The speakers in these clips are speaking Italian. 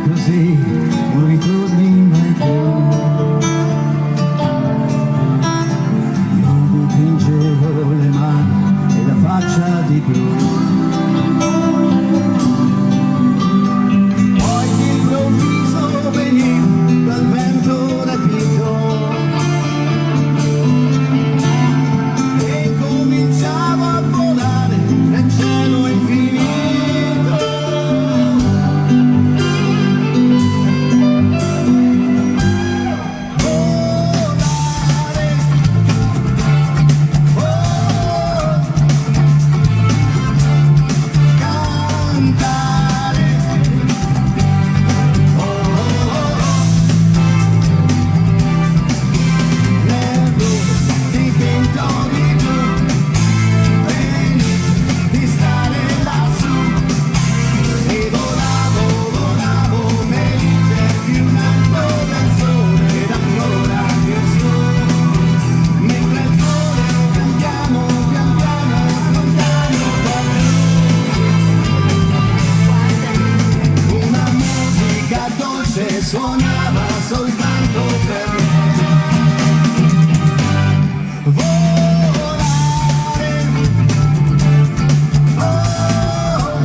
così non ritorni mai più. Io dipingevo le mani e la faccia di blu. Poi d'improvviso venì dal vento rapito e cominciavo a volare nel cielo infinito. Suonava soltanto per me. Volare, oh,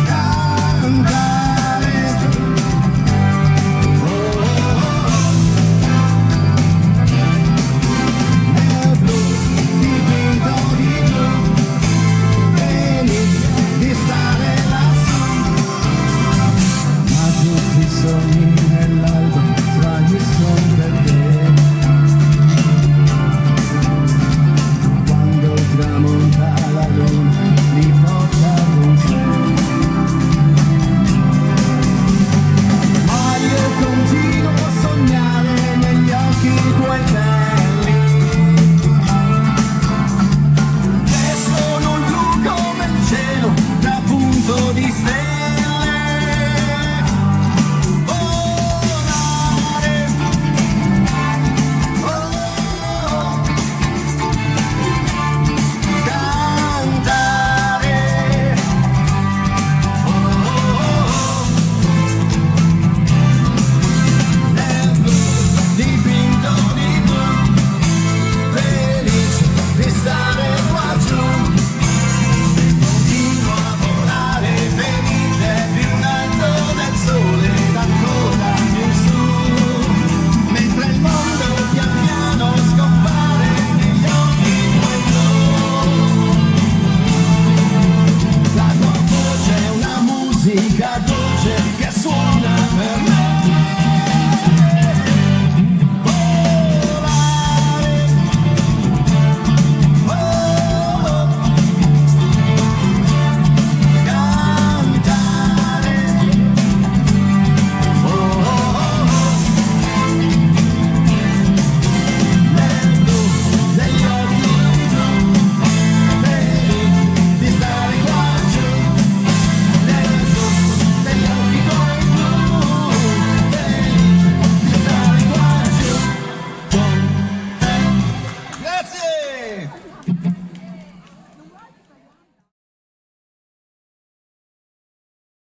cantare, nel blu dipinto di blu, felice di stare lassù. I sogni nell'alba fra gli scontri. Quando tramonta la luna li porta con sé. Ma io continuo a sognare negli occhi tuoi belli, che sono blu come il cielo da punto di stelle. Musica dolce che suona per me.